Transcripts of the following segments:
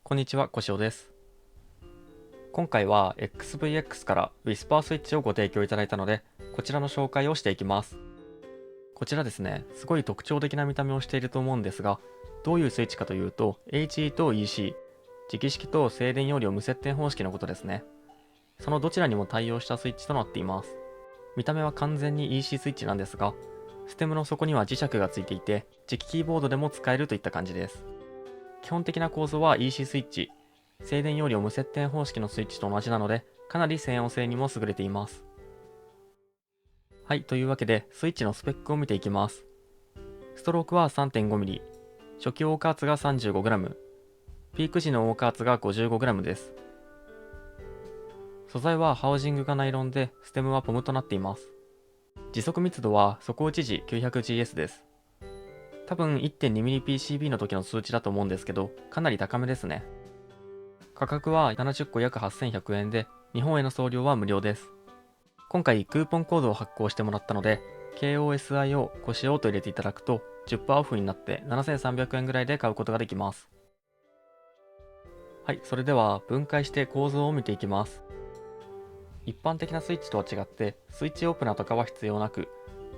こんにちは、小塩です。今回は XVX から Whisper スイッチをご提供いただいたので、こちらの紹介をしていきます。こちらですね、すごい特徴的な見た目をしていると思うんですが、どういうスイッチかというと、HE と EC、磁気式と静電容量無接点方式のことですね。そのどちらにも対応したスイッチとなっています。見た目は完全に EC スイッチなんですが、ステムの底には磁石がついていて、磁気キーボードでも使えるといった感じです。基本的な構造は EC スイッチ、静電容量無接点方式のスイッチと同じなので、かなり静音性にも優れています。はい、というわけで、スイッチのスペックを見ていきます。ストロークは 3.5mm、初期オーカーツが 35g、ピーク時のオーカーツが 55g です。素材はハウジングがナイロンで、ステムはポムとなっています。時速密度は底打ち時 900GS です。多分 1.2mmPCB の時の数値だと思うんですけど、かなり高めですね。価格は70個約8100円で、日本への送料は無料です。今回クーポンコードを発行してもらったので、KOSIO コシオと入れていただくと 10% オフになって7300円ぐらいで買うことができます。はい、それでは分解して構造を見ていきます。一般的なスイッチとは違って、スイッチオープナーとかは必要なく、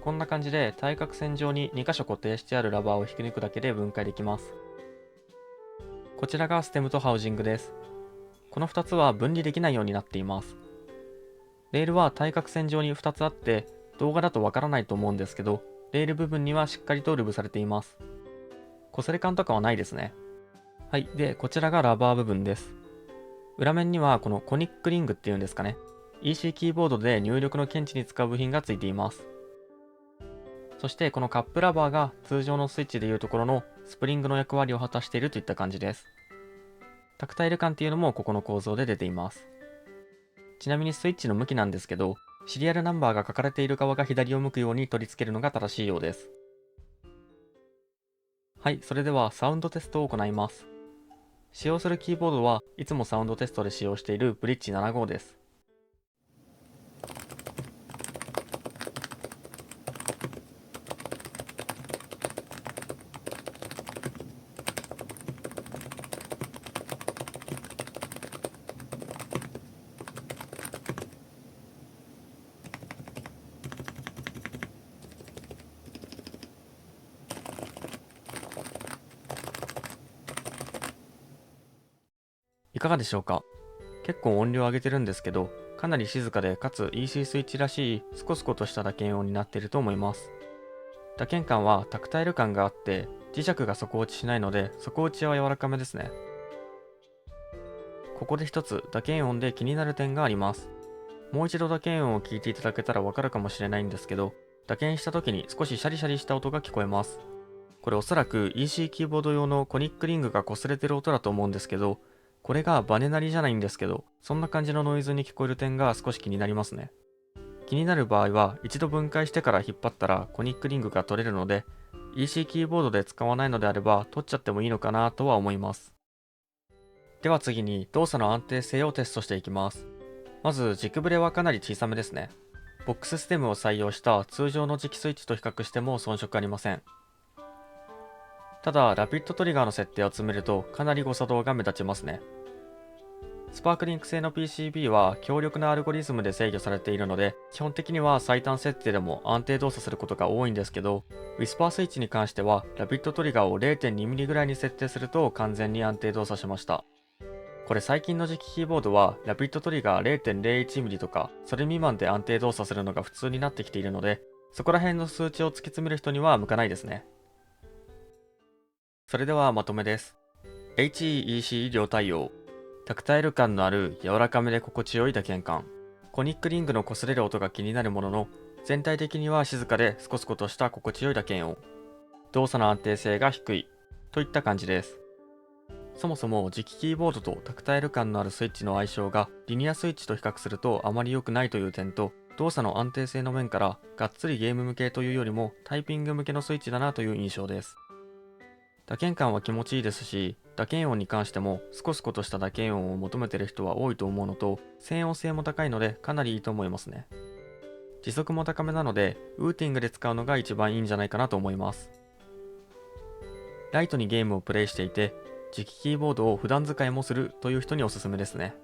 こんな感じで対角線上に2箇所固定してあるラバーを引き抜くだけで分解できます。こちらがステムとハウジングです。この2つは分離できないようになっています。レールは対角線上に2つあって、動画だとわからないと思うんですけど、レール部分にはしっかりとルブされています。擦れ感とかはないですね。はい、で、こちらがラバー部分です。裏面にはこのコニックリングっていうんですかね。EC キーボードで入力の検知に使う部品がついています。そしてこのカップラバーが通常のスイッチでいうところのスプリングの役割を果たしているといった感じです。タクタイル感っていうのもここの構造で出ています。ちなみにスイッチの向きなんですけど、シリアルナンバーが書かれている側が左を向くように取り付けるのが正しいようです。はい、それではサウンドテストを行います。使用するキーボードはいつもサウンドテストで使用しているブリッジ75です。いかがでしょうか？結構音量上げてるんですけど、かなり静かでかつ EC スイッチらしいスコスコとした打鍵音になっていると思います。打鍵感はタクタイル感があって、磁石が底落ちしないので底打ちは柔らかめですね。ここで一つ打鍵音で気になる点があります。もう一度打鍵音を聞いていただけたらわかるかもしれないんですけど、打鍵した時に少しシャリシャリした音が聞こえます。これおそらく EC キーボード用のコニックリングが擦れてる音だと思うんですけど、これがバネ鳴りじゃないんですけど、そんな感じのノイズに聞こえる点が少し気になりますね。気になる場合は一度分解してから引っ張ったらコニックリングが取れるので、EC キーボードで使わないのであれば取っちゃってもいいのかなとは思います。では次に動作の安定性をテストしていきます。まず軸ブレはかなり小さめですね。ボックスステムを採用した通常の磁気スイッチと比較しても遜色ありません。ただ、ラピッドトリガーの設定を詰めるとかなり誤作動が目立ちますね。スパークリンク製の PCB は強力なアルゴリズムで制御されているので、基本的には最短設定でも安定動作することが多いんですけど、Whisper スイッチに関してはラピッドトリガーを 0.2mm ぐらいに設定すると完全に安定動作しました。これ最近の磁気キーボードはラピッドトリガー 0.01mm とかそれ未満で安定動作するのが普通になってきているので、そこら辺の数値を突き詰める人には向かないですね。それではまとめです。HEEC 両対応。タクタイル感のある柔らかめで心地よい打鍵感。コニックリングの擦れる音が気になるものの、全体的には静かでスコスコとした心地よい打鍵音。動作の安定性が低い。といった感じです。そもそも磁気キーボードとタクタイル感のあるスイッチの相性がリニアスイッチと比較するとあまり良くないという点と、動作の安定性の面からがっつりゲーム向けというよりもタイピング向けのスイッチだなという印象です。打鍵感は気持ちいいですし、打鍵音に関してもスコスコとした打鍵音を求めている人は多いと思うのと、静音性も高いのでかなりいいと思いますね。時速も高めなので、ウーティングで使うのが一番いいんじゃないかなと思います。ライトにゲームをプレイしていて、磁気キーボードを普段使いもするという人におすすめですね。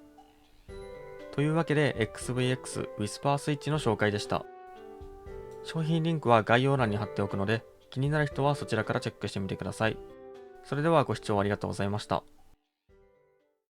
というわけで XVX Whisper Switch の紹介でした。商品リンクは概要欄に貼っておくので、気になる人はそちらからチェックしてみてください。それではご視聴ありがとうございました。